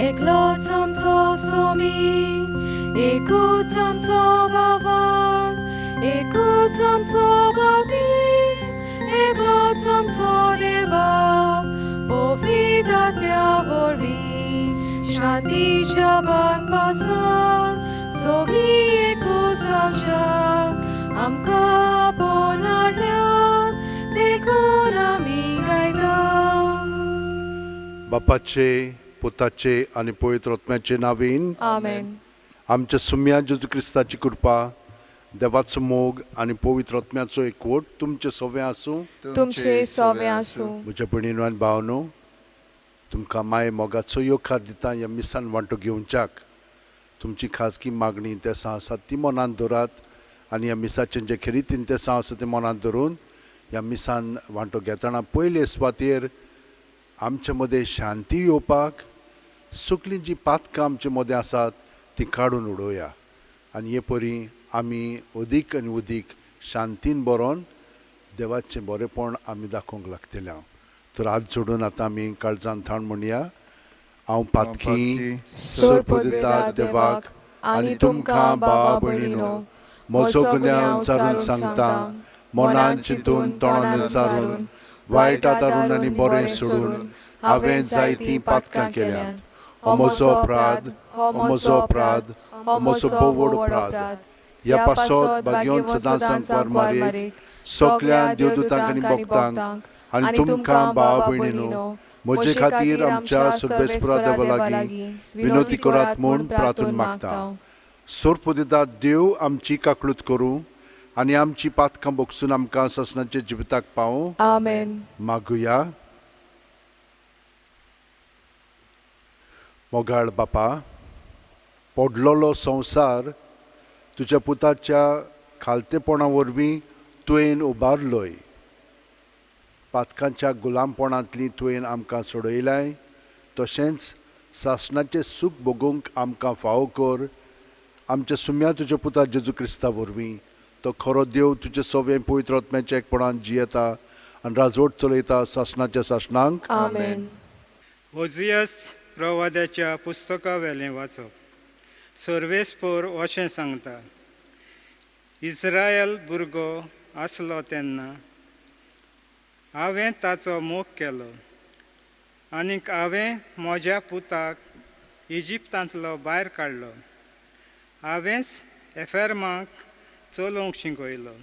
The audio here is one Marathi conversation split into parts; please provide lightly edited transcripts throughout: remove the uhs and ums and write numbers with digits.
एकलोच आमचो सोमी, एकूच आमचो बाबार्थ, एकूच आमचो बावतीस, एकलोच आमचो देव, पवित्र आत्म्या वरवीं शांतीच्या बांदपासून सगळी एकूच आमच्यात आमकां पोनाडल्यात देखून आमी गायता. बापाचे, पुताचे आणि पवित्र आत्म्याचे नावीन आमेन. आमच्या सुम्या जेजू क्रिस्ताची कृपा, देवाचो मोग आणि पवित्र आत्म्याचो एकवट तुमचे सवे आसूं. तुमचे सवे आसूं. म्हज्या भयणीनो आनी भावनो, तुमकां माये मोगाचो योकार दिता ह्या मिसान वांटो घेवच्याक. तुमची खाजगी मागणी इंतेसां आसा ती मनांत दवरात आनी ह्या मिसाचें जें खरी इंतेसां आसा तें मनांत दवरून ह्या मिसान वांटो घेतना पयले सुवातेर आमचे मदें शांती येवपाक, सुकलीं जीं पातकां आमचे मदें आसात तीं काडून उडोवया आनी हे परी आमी अदीक आनी अदीक शांतीन बरोवन देवाचें बरेपण आमी दाखोवंक लागतले. तर हात जोडून आतां आमी काळजान थाण म्हणया. हांव पातकी सोर्प दिता देवाक आनी तुमकां बाबा भयणीनो, म्हजो गुन्यांव विचारून सांगता, मनान चिंतून तोंडान विचारून वायट आदारून आनी बरें सोडून हांवें जायतीं पातकां केल्यात. हो म्हजो अपराध, हो म्हजो अपराध, हो म्हजो बोवड अपराध. ह्या पासत भाग्योन सदांच मारीक सगळ्या देवदूतांक आनी भक्तांक आनी तुमकां भाव भयणीनो, म्हजे खातीर आमच्या सर्वेस्परा देवा लागीं विनोती करात म्हूण प्रार्थना मागता. सोर्प दिता देव आमची काकळूत करूं आनी आमची पातकां बोगसून आमकां ससनाचे जिविताक पावूं. आमेन. मागुया. मोगाळ बापा, पडलोलो संवसार तुज्या पुताच्या खालतेपणा वरवीं तुवें उबारलोय. पातकांच्या गुलामपणांतली तुवें आमकां सोडयलाय. तशेंच सासणाचें सूख भोगूंक आमकां फावो कर. आमच्या सुम्या तुज्या पुता जेजू क्रिस्ता वरवीं तो खरो देव तुजे सवें पवित्र आत्म्याच्या एकपणान जियेता आनी राजवट चलयता सासणाच्या सासणांक. आमेन. ओजियस प्रवाद्याच्या पुस्तका वेलें वाचप. सर्वेस्पर अशें सांगता, इस्रायल भुरगो आसलो तेन्ना हांवें ताचो मोग केलो आनीक हांवें म्हज्या पुताक इजिप्तांतलो भायर काडलो. हांवेंच एफेर्माक चलोवंक शिकयलो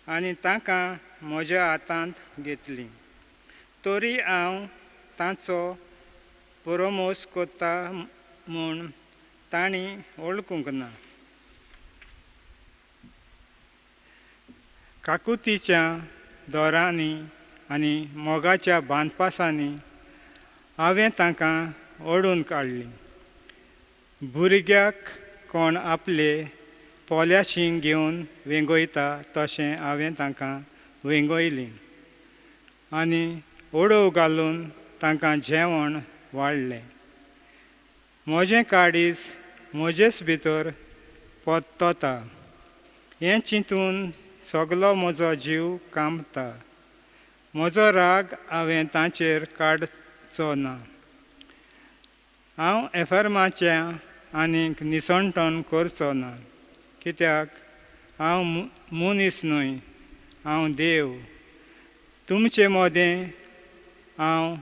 आनी तांकां म्हज्या हातांत घेतलीं. तरी हांव तांचो परमोस कोत्ता म्हूण तांणी वळखूंक ना. काकुतीच्या दोरांनी आनी मोगाच्या बांदपासांनी हांवें तांकां ओडून काडलीं. भुरग्याक कोण आपले पोल्याशीं घेवन वेंगयता तशें हांवें तांकां वेंगयलीं आनी ओडो घालून तांकां जेवण वाडलें. म्हजें काळीज म्हजेच भितर पोत्तोता. हें चिंतून सगलो म्हजो जीव कांपता. म्हजो राग हांवें तांचेर काडचो ना. हांव एफेर्माचें आनीक निसणटण करचो ना, कित्याक हांव मनीस न्हय, हांव देव. तुमचे मदें हांव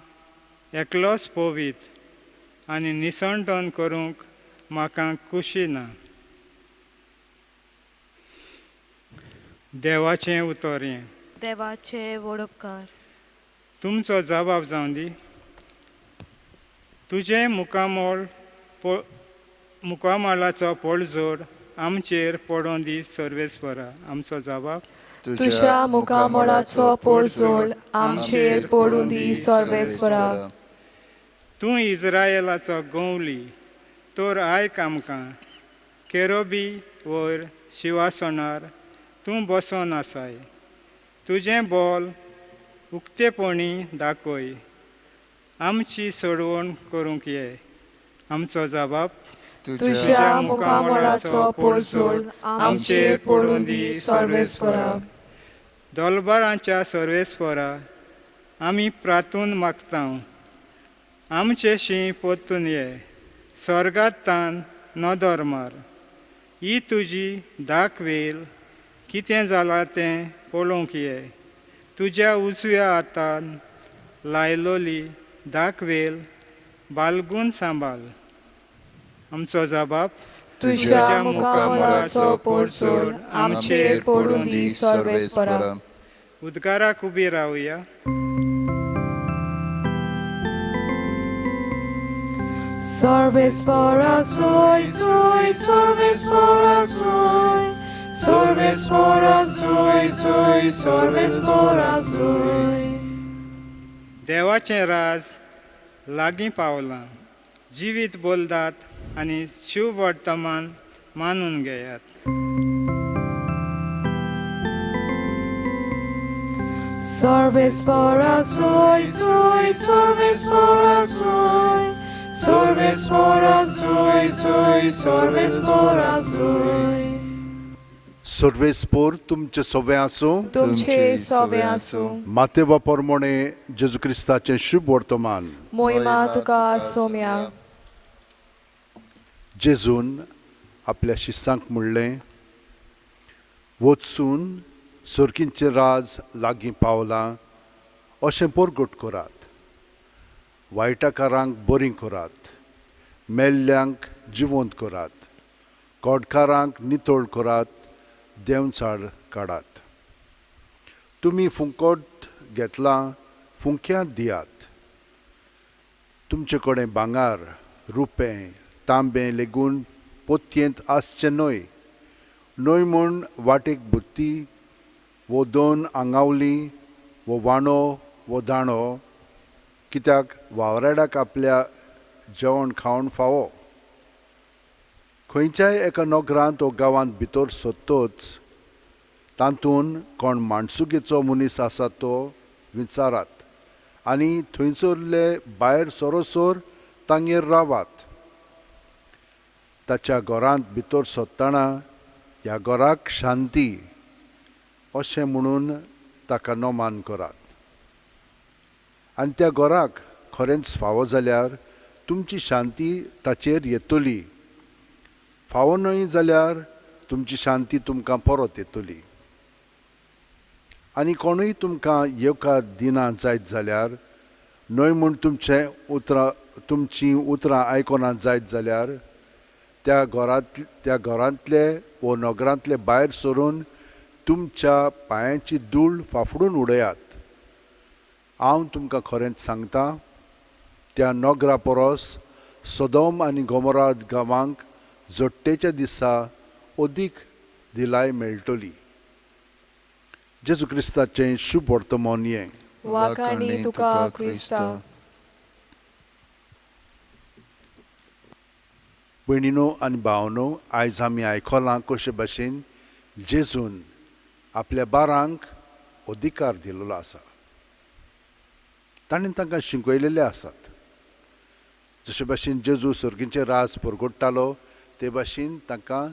एकलोच पवित्र आनी निसणटण करूंक म्हाका खुशी ना. देवाचें उतर. देवाचे वडपकार. तुमचो जबाब जावन दी. तुजें मुकामळाचो पडझड आमचेर पडोवन दी सर्वेस्परा. आमचो जबाब. तुज्या मुकामळाचो पडझड आमचेर पडून दी सर्वेस्परा. तूं इस्रायेलाचो गवली, तर आयक आमकां. केरोबी वयर शिवासणार तूं बसोन आसाय. तुजें बोल उक्तेपणी दाखय. आमची सोडवण करूंक ये. आमचो जबाब. तुज्या मुकामळाचो पडझड आमचेर पडून दी सर्वेस्परा. दोलबारांच्या सर्वेस्परा आमी प्रार्थून मागता. आमचेशी पोत्तून ये स्वर्गात तान नदर मार ही तुजी दाखवेल कितें जालां तें पळोवंक ये तुज्या उजव्या हातान लायलोली दाखवेल बालगून सांबाळ आमचो जबाब तुझ्या मुखामळाचो पोरचोड आमचेर पडून दी सर्वेस्परा. उद्गाराक उबी रावया. सर्वेस्परा soy, soy, सर्वेस्परा soy, सर्वेस्परा soy, soy, सर्वेस्परा soy. देवाचें राज लागीं पावलां. जिवीत बोलतात आनी शिव वर्तमान मानून घेयात. सर्वेस्परा soy, soy, सर्वेस्परा soy, सर्वेस्परा soy, soy, सर्वेस्परा soy. सर्वेस्पोर तुमचे सवे आसूं. तुमचे सवे आसूं. मातेवा परमोणे जेजू क्रिस्ताचें शुभ वर्तमान. मोहिमा तुका सोम्या. जेजून आपल्या शिस्सांक म्हणलें, वचून सर्गींचें राज लागीं पावलां अशें परगट करात. वायटाकारांक बरीं करात, मेल्ल्यांक जिवंत करात, कोडकारांक नितळ करात, देंवचाळ काडात. तुमी फुंकट घेतलां, फुंक्यांत दियात. तुमचे कडेन भांगार, रुपें, तांबें लेगून पोतयेंत आसचें न्हय. न्हय म्हूण वाटेक बुत्ती वो 2 आंगावलीं वो वांडो वो दाणो, कित्याक वावराड्याक आपल्या जेवण खावण फावो. खंयच्याय एका नोकरांत वो गांवांत भितर सोदतोच तातूंत कोण माणसुगेचो मनीस आसा तो विचारात आनी थंयसरले भायर सरोसोर तांगेर रावात. ताच्या घरांत भितर सोदतना ह्या घराक शांती अशें म्हणून ताका नोमान करात. आनी त्या घराक खरेंच फावो जाल्यार तुमची शांती ताचेर येतली. फावो न्हय जाल्यार तुमची शांती तुमकां परत येतली. आनी कोणूय तुमकां येवकार दिना जायत जाल्यार, न्हय म्हूण तुमचीं उतरां आयकोना जायत जाल्यार त्या घरांतले वो नगरांतले भायर सरून तुमच्या पांयांची धूळ फाफडून उडयात. हांव तुमकां खरेंच सांगतां, त्या नगरा परस सोदोम आनी गोमोरा गांवांक जोडटेच्या दिसा अदीक दिलाय मेळटली. जेजू क्रिस्ताचें शुभ वर्तमान हें. वाखाणी तुका क्रिस्ता. भयणीनो आनी भावनो, आयज आमी आयकलां कशे भाशेन जेजून आपल्या बारांक अधिकार दिलेलो आसा. ताणें तांकां शिकयलेले आसात. जशे भाशेन जेजू सर्गींचें राज परगट्टालो ते भाशेन तांकां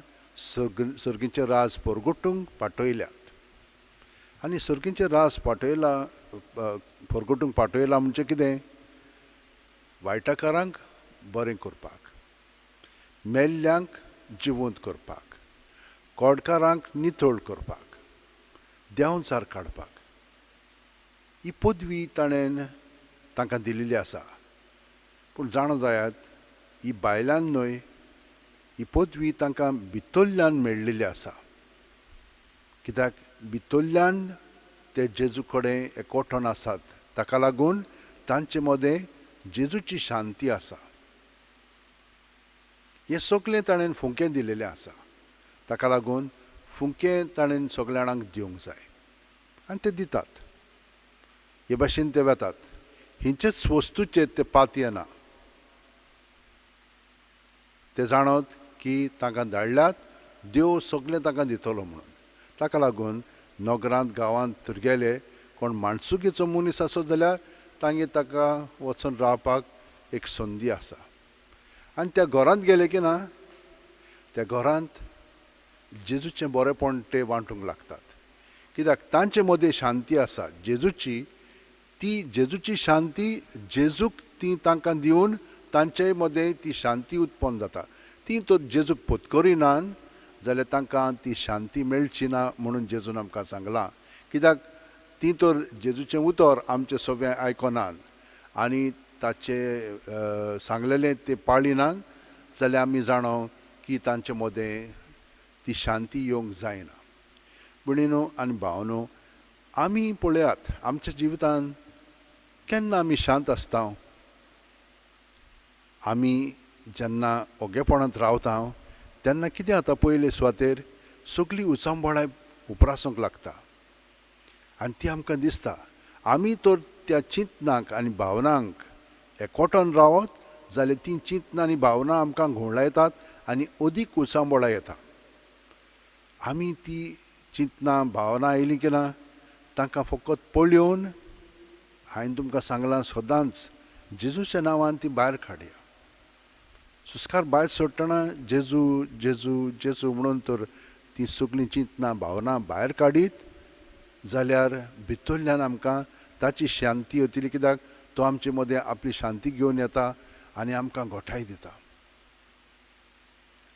सर्गींचें राज परगटूंक पाठयल्यात. आनी सर्गींचें राज परगटूंक पाठयलां म्हणजे कितें? वायटाकारांक बरें करपाक, मेल्ल्यांक जिवंत करपाक, कोडकारांक नितळ करपाक, देंवचार काडपाक. ही पदवी ताणें तांकां दिलेली आसा. पूण जाणो जायात, ही भायल्यान न्हय, ही पदवी तांकां भितरल्यान मेळिल्ली आसा. कित्याक भितरल्यान ते जेजू कडेन एकवटून आसात. ताका लागून तांचे मदें जेजूची शांती आसा. हें सगळें ताणें फुंकें दिलेलें आसा. ताका लागून फुंकें ताणें सगळ्या जाणांक दिवंक जाय आनी ते दितात. हे भाशेन ते वेतात. हिंचेच वस्तूचेर ते पात येना. ते जाणत की तांकां धाडल्यात, देव सगळें तांकां दितलो म्हणून. ताका लागून नगरांत गांवांत तर गेले, कोण माणसुगेचो मनीस आसत जाल्यार तांगे ताका वचून रावपाक एक संदी आसा. आनी त्या घरांत गेले की ना, त्या घरांत जेजूचें बरेंपण ते वांटूंक लागतात. कित्याक तांचे मदें शांती आसा जेजूची. ती जेजूची शांती जेजूक ती तांकां दिवन तांचे मदें ती शांती उत्पन्न जाता. ती तो जेजूक पत्करिनान जाल्यार तांकां ती शांती मेळची ना म्हणून जेजून आमकां सांगलां. कित्याक ती तर जेजूचें उतर आमचें सगळें आयकनात आनी ताचे सांगलेलें ते पाळिनात जाल्यार आमी जाणो की तांचे मदें ती शांती येवंक जायना. भयणीनो आनी भावनो, आमी पळयात आमच्या जिवितांत केन्ना आमी शांत आसता. आमी जेन्ना ओगेपणांत रावता तेन्ना कितें जाता, पयले सुवातेर सगळी उचांबळाय उप्रासूंक लागता आनी ती आमकां दिसता. आमी तर त्या चिंतनांक आनी भावनांक एकवटान रावत जाल्यार ती चिंतना आनी भावना आमकां घुंवडायतात आनी अदीक उचांबळाय येता. आमी ती चिंतना भावना आयली की ना तांकां फकत पळयोवन हांवें तुमकां सांगलां सदांच जेजूच्या नांवान ती भायर काडया. सुस्कार भायर सोडटना जेजू जेजू जेजू म्हणून तर ती सगळी चिंतना भावना भायर काडीत जाल्यार भितरल्यान आमकां ताची शांती येतली. कित्याक तो आमचे मदें आपली शांती घेवन येता आनी आमकां घोटाय दिता.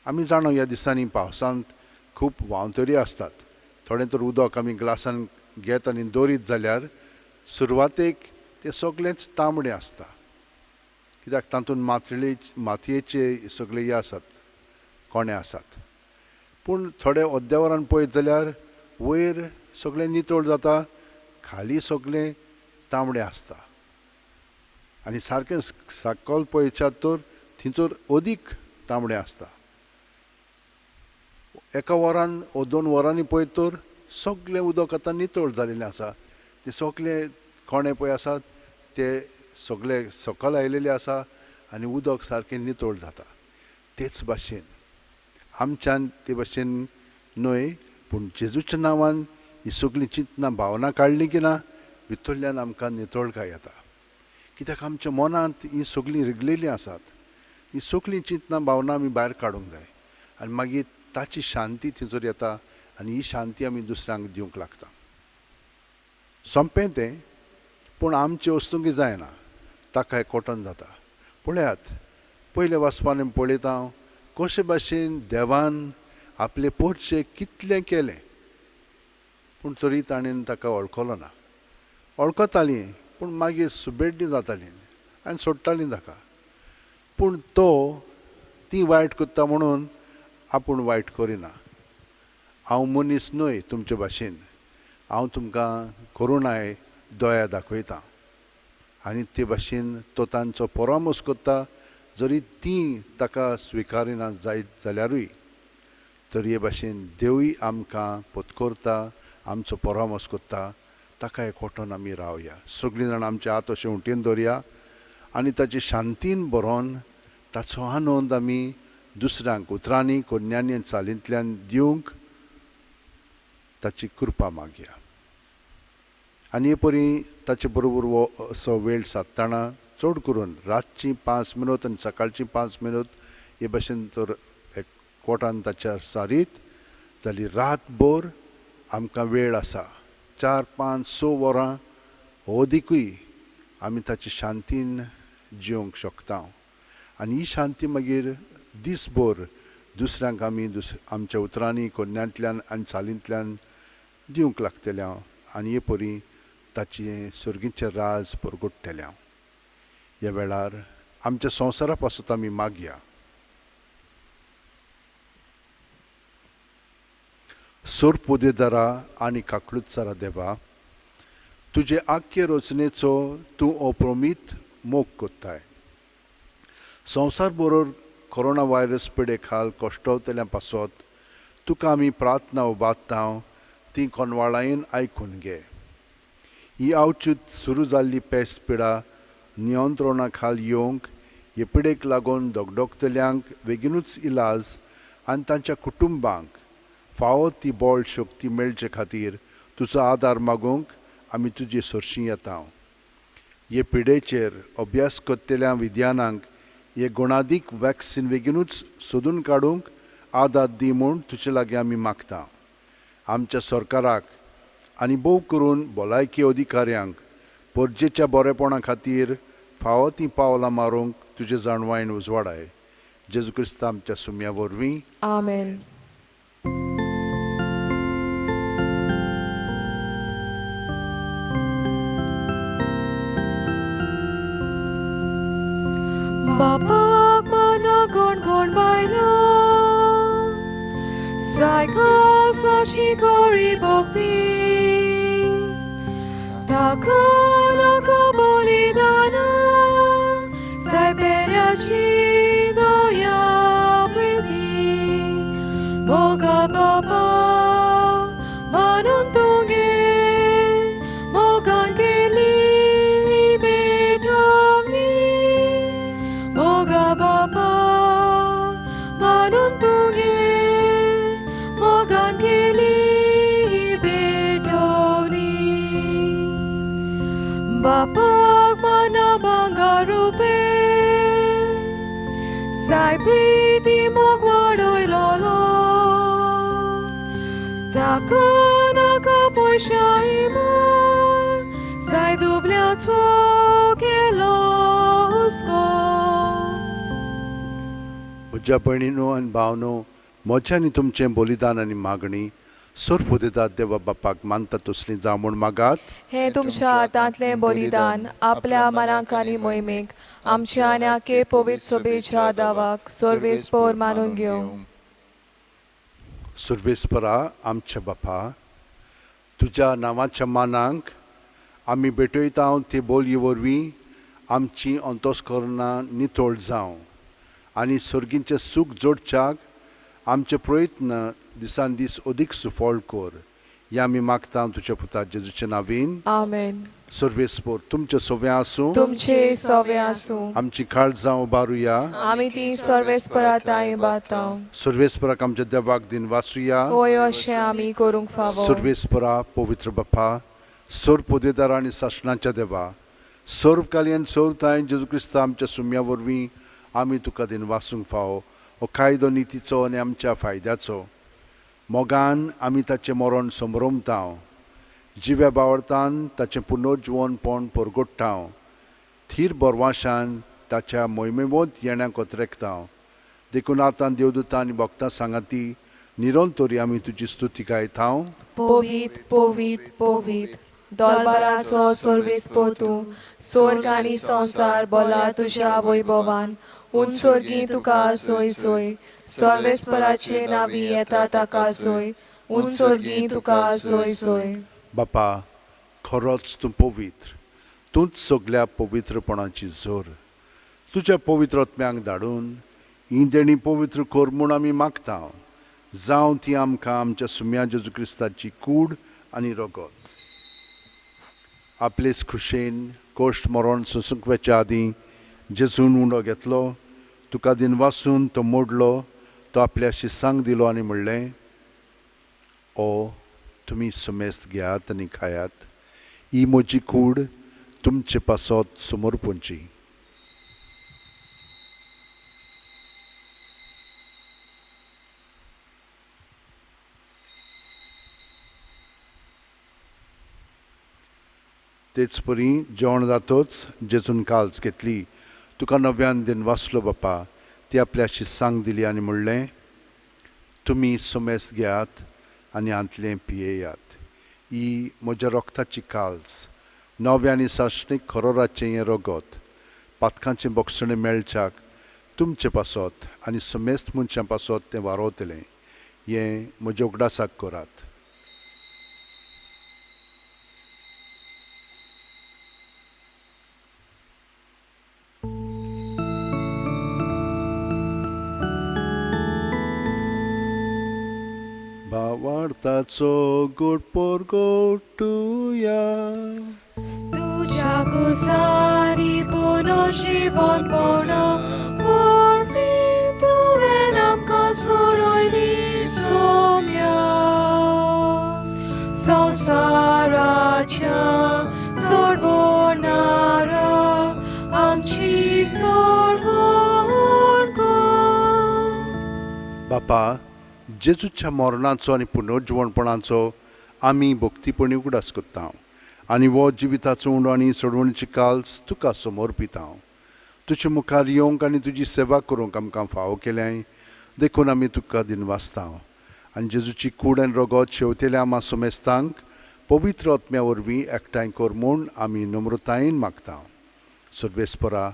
आमी जाणो ह्या दिसांनी पावसांत खूब वावतरी आसतात. थोडें तर उदक आमी ग्लासान घेत आनी दवरीत जाल्यार सुरवातेक तें सगळेंच तांबडें आसता. कित्याक तातूंत मातयेचे सगळे हे आसात, कोणे आसात. पूण थोडे अर्द्या वरान पळयत जाल्यार वयर सगळें नितळ जाता, खाली सगळें तांबडें आसता. आनी सारकें सकयल पळयशात तर थंयसर अदीक तांबडें आसता. एका वरान वो 2 वरांनी पळयत तर सगळें उदक आतां नितळ जालेलें आसा. ते सगळे कोणे पळय आसात ते सगळे सकयल आयलेले आसा आनी उदक सारकें नितळ जाता. तेच भाशेन आमच्यान ते भाशेन न्हय, पूण जेजूच्या नांवान ही सगळी चिंतना भावना काडली की ना भितरल्यान आमकां नितळकाय येता. कित्याक आमच्या मनांत ही सगळीं रिगलेलीं आसात. ही सगळी चिंतना भावना आमी भायर काडूंक जाय आनी मागीर ताची शांती थंयसर येता आनी ही शांती आमी दुसऱ्यांक दिवंक लागता. सोंपें तें, पूण आमचें वस्तूंक जायना, ताका एकवटन जाता. पळयात, पयले वाचपान आमी पळयता कशे भाशेन देवान आपले पोरचे कितलें केलें पूण तरी ताणें ताका वळखलो ना. वळखतालीं पूण मागीर सुबेड्डी जातालीं आनी सोडटालीं ताका. पूण तो ती वायट करता म्हणून आपूण वायट करिना. हांव मनीस न्हय तुमचे भाशेन, हांव तुमकां करुणाय दया दाखयतां आनी ते भाशेन तो तांचो परामोस करता. जरी ती ताका स्विकारिना जायत जाल्यारूय तरी हे भाशेन देवूय आमकां पत्करता, आमचो परामोस करता. ताका एकवटून आमी रावया, सगळीं जाणां आमचे हात अशें उंटेन दवरया आनी ताचे शांतीन बरोवन ताचो आनंद आमी दुसऱ्यांक उतरांनी कोन्यांनी आनी चालींतल्यान दिवंक ताची कृपा मागया. आनी हे परी ताचे बरोबर हो असो वेळ सादतना चड करून रातची 5 मिनट आनी सकाळची 5 मिनट हे भाशेन तर एकवटान ताच्या सारीत जाल्यार रातभर आमकां वेळ आसा. 4, 5, 6 वरां अदीकूय आमी ताची शांतीन जिवंक शकता आनी ही शांती मागीर दीसभर दुसऱ्यांक आमी आमच्या उतरांनी कोन्यांतल्यान आनी चालींतल्यान दिवंक लागतल्या आनी हे परी ताचें सुर्गीचें राज परगटतल्या. ह्या वेळार आमच्या संवसारा पासून आमी मागया. सोरपोदेदारा आनी काकळुत्सारा देवा, तुजे आख्खे रचनेचो तूं अप्रमीत मोग कोत्ताय. संवसार बरोबर कोरोना व्हायरस पिडे खाल कश्टवतल्या पासत तुका आमी प्रार्थना उबारता, ती कोनवाळायेन आयकून घे. ही आवचीत सुरू जाल्ली पेस्त पिडा नियंत्रणा खाल येवंक हे पिडेक लागून दोगदोगतल्यांक बेगीनूच इलाज आनी तांच्या कुटुंबांक फावो ती बोळ शक्ती मेळचे खातीर तुजो आदार मागूंक आमी तुजे सरशीं येता. हे पिडेचेर अभ्यास करतल्या विद्यानांक हे गुणादीक वॅक्सीन बेगीनूच सोदून काडूंक आदार दी म्हूण तुजे लागीं आमी मागता. आमच्या सरकाराक आनी भोव करून भलायकी अधिकाऱ्यांक परजेच्या बरेपणा खातीर फावो ती पावलां मारूंक तुजे जाणवायेन उजवाडाय. जेजू क्रिस्त आमच्या सुम्या वरवीं Amen. Bapak mana gon bailo, saika sachi kori bokti, takana kabolidana, sai perachi daya priti, moga baba manuntunge, mogan keli betamni. Moga Baba manuntunge mogan keli bedoni Bapak mana bangarupe sai priti mogwadoi lolo takana kapoisha iman sai dublato kelosko. म्हज्या भयणीनो आनी भावनो, म्हजें आनी तुमचें बलिदान आनी मागणी सोर दितात देवा बापाक मानता तसलीं जावं म्हूण मागात. हे तुमच्या हातांतले बलिदान आपल्या मनाक आनी मोहिमेक आमच्या आनी आखे पवित्र सभेच्या दावाक सर्वेस्पर मानून घेवं. सर्वेस्परा आमच्या बापा, तुज्या नांवाच्या मानांक आमी भेटयता ते बोलये वरवीं आमची अंतस्करणां नितळ जावं आनी सर्गींचें सूख जोडच्याक आमचे प्रयत्न दिसान दीस अदीक सुफळ कर. हें आमी मागता तुज्या पुता जेजूचे नांवीन. आमेन. सर्वेस्पर तुमचे सव्या आसूं, तुमचे सवे आसूं, आमची काळजां उबारुया. आमी ती सर्वेस्पराताय बाताव. सर्वेस्पराक आमच्या देवाक दिन वासुया. होय अशें आमी करूंक फावो. सर्वेस्परा पवित्र बापा, सोर पदवेदार आनी शासनाच्या देवा, सर्वकाली आनी सर्वताय जेजू क्रिस्त आमच्या सुम्या वरवीं आमी तुका दिन वासूंक फावो. हो कायदो नितीचो आनी आमच्या फायद्याचो. मोगान आमी ताचें मरण समरमतांव, जिव्या बावरतान ताचें पुनर्जीवनपण परगट्टांव, थीर बोरवाशान ताच्या मोहिमेवंत येण्याक कोतरेकतांव. देखून आतां देवदूतां आनी भक्तां सांगाती निरंतरी आमी तुजी स्तुती गायतांव. पोवीत पोवीत पोवीत दोलबाराचो सर्वेस्पर तूं, स्वर्ग आनी संसार बोला तुज्या वैभवान. उंचसर्गी तुका सोय सोय, सर्वेस्पराचे नावी येता ताका सोय. उंचसर्गी तुका सोय सोय. बापा, खरोच तूं पवित्र, तूंच सगळ्या पवित्रपणाची जोर. तुज्या पवित्र आत्म्याक धाडून ही देणी पवित्र कर म्हूण आमी मागता. जावं ती आमकां आमच्या सुम्या जेजू क्रिस्ताची कूड आनी रगत. आपलेच खुशेन कोश्ट मरण सुसुकवेच्या आदीं जेजून उंडो घेतलो, तुका दिन वासून तो मोडलो, तो आपल्या शिसांक दिलो आनी म्हणलें, ओ तुमी सुमेस्त घेयात आनी खायात, ही म्हजी कूड तुमचे पासत समर्पणची. तेच परी जेवण जातोच जेजून काल्स घेतली, तुका नव्यान दिन वाचलो बापा, ती आपल्या शिसांक दिली आनी म्हणलें, तुमी सुमेस्त घेयात आनी आंतलें पियेयात. ही म्हज्या रोगताची काल्स, नव्या आनी साश्णीक खरोराचें हें रगत, पातकांचें बोगसणें मेळच्याक तुमचे पासत आनी सुमेस्त मनशां पासत तें वारोतलें. हें म्हज्या उगडासाक करात. भावार्थाचो गोड परगटुया. तुझ्या कुसानी पुनर्जीवनपण परवीन तुवें आमकां सोडयली सोम्या. संवसाराच्या सोडवणारा आमची सोडवण कर. बापा, जेजूच्या मरणाचो आनी पुनर्जीवनपणाचो आमी भक्तीपणी उगडास करता आनी वो जिविताचो उंडो आनी सोडवणीची काल्स तुका समोर पिता हांव. तुजे मुखार येवंक आनी तुजी सेवा करूंक आमकां फावो केल्याय देखून आमी तुका दिनवासता. आनी जेजूची कूड आनी रगत शेवतेल्या आमा सोमेस्तांक पवित्र आत्म्या वरवीं एकठांय कर म्हूण आमी नम्रतायेन मागता. सर्वेस्परा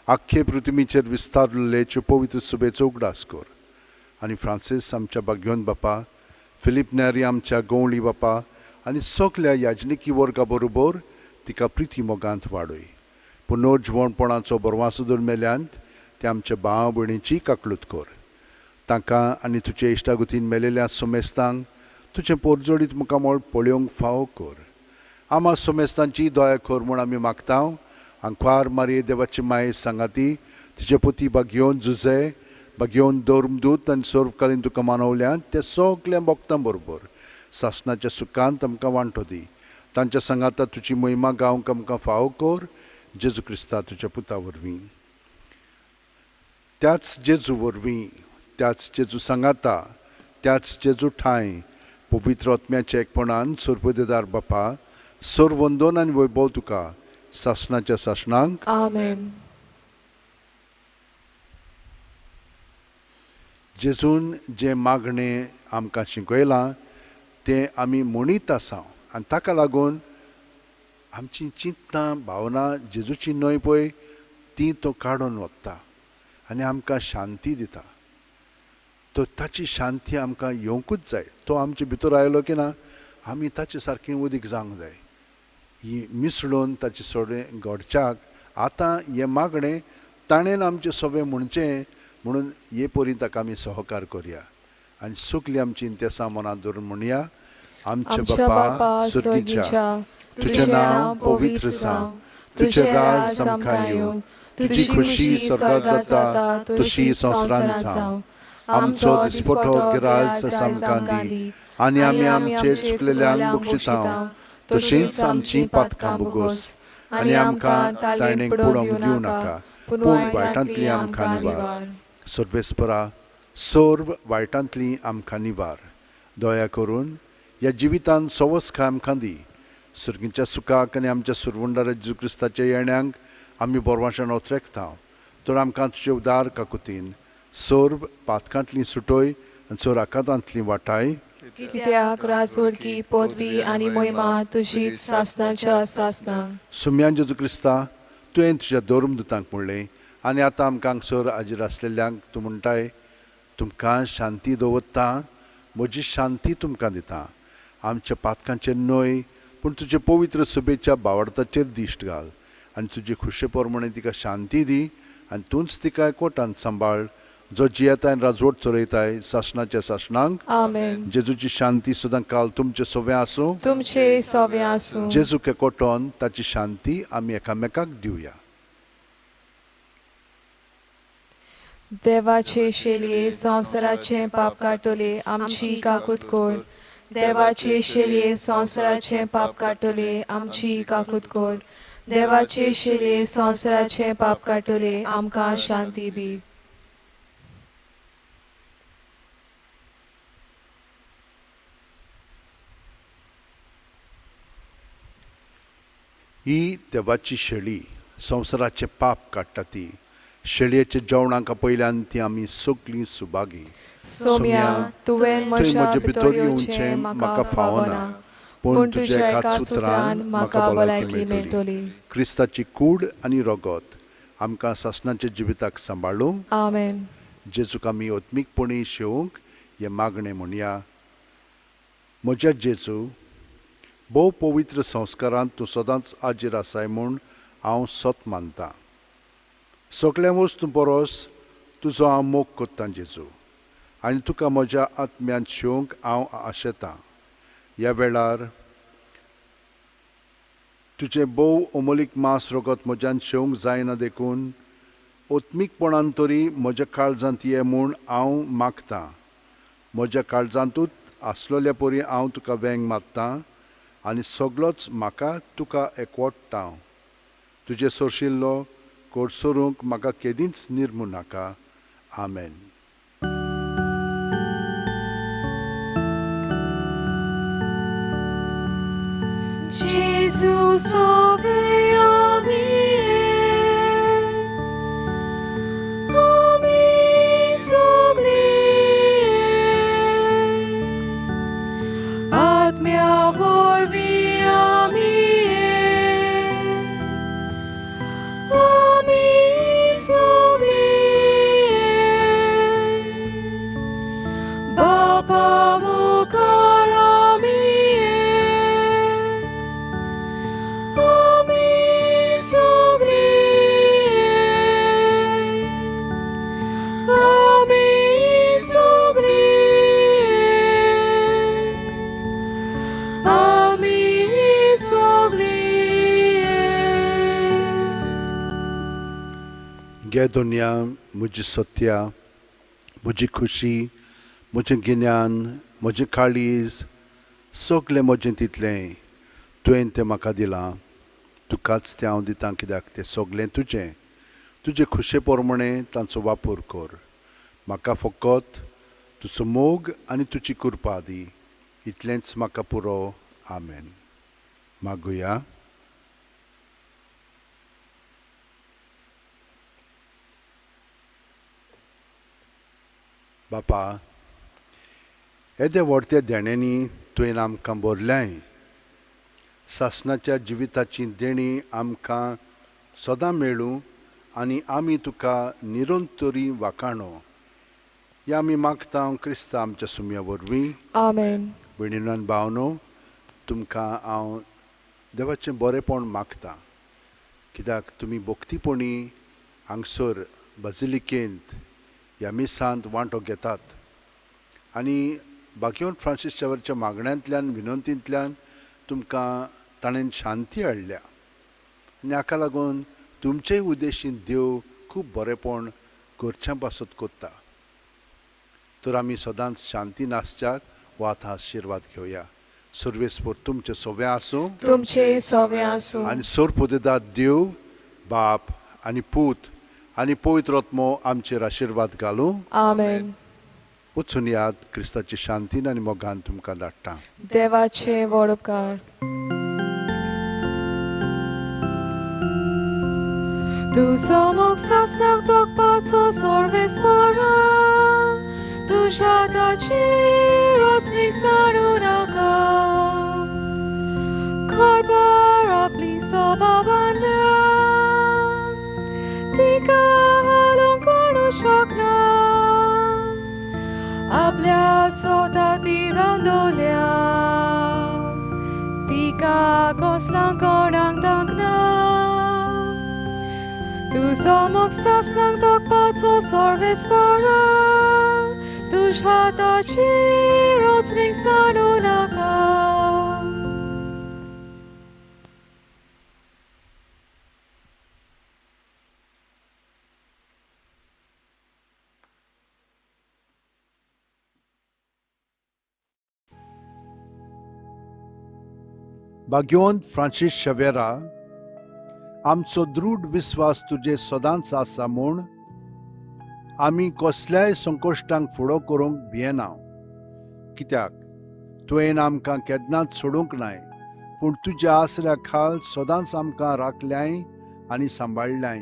आख्खे पृथ्वीचेर विस्तारलेले पवित्र सुबेचो उगडास कर. आनी फ्रांसीस आमच्या भाग्योन बापा, फिलीप नेरी आमच्या गवळी बापा आनी सगल्या याजनिकी वर्गा बरोबर तिका प्रिती मोगांत वाडय. पुनर्जवणपणाचो बरवासो मेल्यांत ते आमच्या भाव भयणीची काकलूत कर. तांकां आनी तुजे इश्टागुतीन मेलेल्या सोमेस्तांक तुजें पोरजोडीत मुखामोळ पळोवंक फावो कर. आमा सोमेस्तांची दया कर म्हूण आमी मागता. आंकवार मारये देवाची माये सांगाती तिचे पती भाग्योन जुजे भाग्योन धर्मदूत आनी सर्वकालीन तुका मानवल्यात ते सगल्या भक्तां बरोबर सासणाच्या सुखांत आमकां वांटो दी. तांच्या सांगाता तुजी महिमा गावंक आमकां फावो कर. जेजू क्रिस्ता तुज्या पुता वरवीं. त्याच जेजू वरवीं, त्याच जेजू सांगाता, त्याच जेजू ठांय पवित्र आत्म्याच्या एकपणान सर्वदेदार बापा सर्वंदन आनी वैभव तुका सासणाच्या सासणांक आमेन. जेजून जे मागणें आमकां शिकयलां तें आमी म्हणीत आसा आनी ताका लागून आमची चिंतां भावना जेजूची न्हय पळय ती तो काडून वता आनी आमकां शांती दिता. तो ताची शांती आमकां येवंकूच जाय. तो आमचे भितर आयलो की ना आमी ताचे सारकें उदीक जावंक जाय. ही मिसळून ताचे सोडें घडच्याक आतां हें मागणें ताणेन आमचें सवें म्हणचें म्हणून हे परी ताका आमी सहकार करया आनी सगलीं आमची इंतेसां मनांत धरून म्हणया. आमचे बापा स्वर्गीच्या तुजें नांव पवित्र जावं. तुजें राज आमकां येवं. तुजी खुशी स्वर्गांत जाता तशी संवसारांत जावं. आमचो दिसपटो गिरायज आमकां दी आनी आमी आमचे चुकलेल्यांक बक्षितांव तशींच आमची पातकां बुगोस आनी आमकां ताळणेक पडोवंक दिवं नाका पूण वायटांतली आमकां निवार. सर्वेस्परा सर्व वायटांतली आमकां निवार. दया करून ह्या जिवितांत सवस्काय आमकां दी. सर्गीच्या सुखाक आनी आमच्या सुरवंडार जेजू क्रिस्ताच्या येण्याक आमी बोरवाशान ओत्रेकता. तर आमकां तुजे उदार काकुतीन सर्व पातकांतली सुटोय आनी चोर आकांतांतली वाटाय. कित्याक राजवर्गी पदवी आनी महिमा तुजीच सासणाच्या सासणांक. सुम्यान जेजू क्रिस्ता तुवें तुज्या धर्मदुतांक म्हणलें आनी आतां आमकां हांगसर हाजीर आसलेल्यांक तूं म्हणटाय तुमकां शांती दवरता म्हजी शांती तुमकां दिता. आमच्या पातकांचेर न्हय पूण तुजे पवित्र सुबेच्या भावार्थाचेर दिश्ट घाल आनी तुजे खुशे प्रमाणे तिका शांती दी आनी तूंच तिका एकवटान सांबाळ जो जियेताय राजवट चलयताय सासणाच्या सासणांक. आमेन. जेजूची शांती सदां काल तुमचे सवें आसूं. तुमचे सवें आसूं. जेजूक एकवटोन ताची शांती आमी एकामेकाक दिवया. देवाचे शेलये संवसाराचे पाप काटोले आमची काकूत कोर. देवाचे शेलये संवसाराचे पाप काटोले आमची काकूत कोर. देवाचे शेलये संवसाराचे पाप काटोले आमकां शांती दी. ही देवाची शेळी संवसाराचे पाप काडटा ती. शेळयेच्या जेवणाक पयल्यान ती आमी सगलीं सुभागी. सोम्या तुवें म्हज्या भितर येवचें येवचें म्हाका फावना पूण तुज्या एका उतरान म्हाका भलायकी मेळटली. क्रिस्ताची कूड आनी रगत आमकां सासणाच्या जिविताक सांबाळूंक. आमेन. जेजूक आमी ओत्मीकपणी शेवूंक हें मागणें म्हणया. म्हज्या जेजू भोव पवित्र संस्कारांत तूं सदांच हाजीर आसाय म्हूण हांव सत मानतां. सगळ्या वस्तू परस तुजो हांव मोग कोत्तां जेजू आनी तुका म्हज्या आत्म्यान शेवंक हांव आशेतां. ह्या वेळार तुजें भोव अमोलीक मांस रगत म्हज्यान शेवंक जायना देखून ओत्मीकपणान तरी म्हज्या काळजांत ये म्हूण हांव मागतां. म्हज्या काळजांतूच आसलेल्या परी हांव तुका वेंग मारतां आनी सगळोच म्हाका तुका एकवटतां. तुजे सोरशिल्लो कोड सोरूंक म्हाका केदींच निर्मू नाका. आमेन. जेजू सोवे आमी सोगली आत्म्या वरवी आमी सोगली बापा मुखार आमी सोगली सोगली सोगली गे दुनिया म्हजी सत्या, म्हजी खुशी, म्हजें गिन्यान, म्हजें काळीज, सगलें म्हजें तितलें तुवें तें म्हाका दिलां. तुकाच तें हांव दितां कित्याक तें सगलें तुजें. तुजे खुशे पोरमणें तांचो वापर कर. म्हाका फकत तुजो मोग आनी तुजी कृपा दी. इतलेंच म्हाका पुरो. आमेन. मागुया. बापा, येदे व्हडते देण्यांनी तुवें आमकां भरल्याय. सासणाच्या जिविताची देणी आमकां सदां मेळूं आनी आमी तुका निरंतरी वाखाणो. हें आमी मागता क्रिस्त आमच्या सुमया वरवीं. आमेन. भयणीनो आनी भावनो, तुमकां हांव देवाचें बरेंपण मागता. कित्याक तुमी भक्तीपणी हांगसर बाजिलिकेंत ह्या मिसांत वांटो घेतात आनी बाकियोन फ्रांसीस शावेराच्या मागण्यांतल्यान विनंतींतल्यान तुमकां ताणें शांती हाडल्या आनी हाका लागून तुमचेय उद्देशीन देव खूब बरेंपण करच्या पासत कोत्ता. तर आमी सदांच शांतीन आसच्याक हो आतां आशिर्वाद घेवया. सर्वेस्पर तुमचे सवे आसूं. तुमचे सवे आसूं. आनी सर्वोपदेदार देव बाप आनी पूत आनी पवित्र आत्मो आमचेर आशिर्वाद घालूं. आमेन. वचून याद क्रिस्ताची शांतीन आनी मोगान तुमकां धाडटा. देवाचे व्हड उपकार. तुजो मोग सासणाक तोखपाचो सर्वेस्परा तुज्या हाताची रचणीक जाणू नाका. घरभर आपली सभा बांदल्या तिका हालोवंक कोणू शकना. आपल्या चोथा ती रांदोल्या तिका कसलां कोणाक दाखना. तुजो मोग सासणाक तोखपाचो सर्वेस्परा तुज्या हाताची रचणीक जाणू नाका. बागियोन फ्रांसीस शावेरा, आमचो दृढ विस्वास तुजे सदांच आसा म्हूण आमी कसल्याय संकश्टांक फुडो करूंक भियेना. कित्याक तुवें आमकां केन्नाच सोडूंक नाय, पूण तुज्या आसऱ्या खाल सदांच आमकां राखल्याय आनी सांबाळल्याय.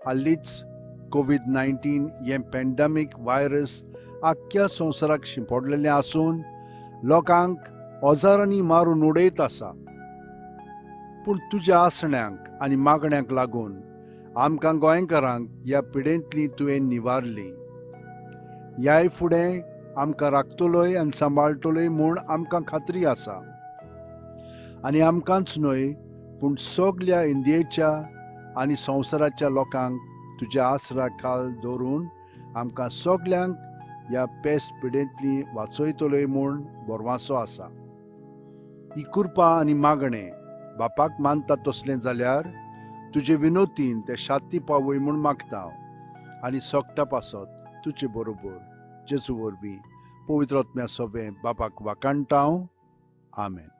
हालींच कोविड-19 हें पॅन्डेमीक वायरस आख्ख्या संवसाराक शिंपडलेलें आसून लोकांक ओजारांनी मारून उडयत आसा. पूण तुज्या आसण्यांक आनी मागण्यांक लागून आमकां गोंयकारांक ह्या पिडेंतली तुवें निवारली. ह्याय फुडें आमकां राखतलोय आनी सांबाळटलोय म्हूण आमकां खात्री आसा. आनी आमकांच न्हय पूण सगल्या इंडियेच्या आनी संवसाराच्या लोकांक तुज्या आसरा खाल दवरून आमकां सगल्यांक ह्या पेस्त पिडेंतली वाचयतलोय म्हूण बोरवांसो आसा. ही कृपा आनी मागणें बापाक मानता तसलें जाल्यार तुजे विनोतीन ते शांती पावय म्हूण मागता आनी सोगटा पासत तुजे बरोबर जेजू वरवीं पवित्र आत्म्या सवें बापाक वाखाणटा. आमेन.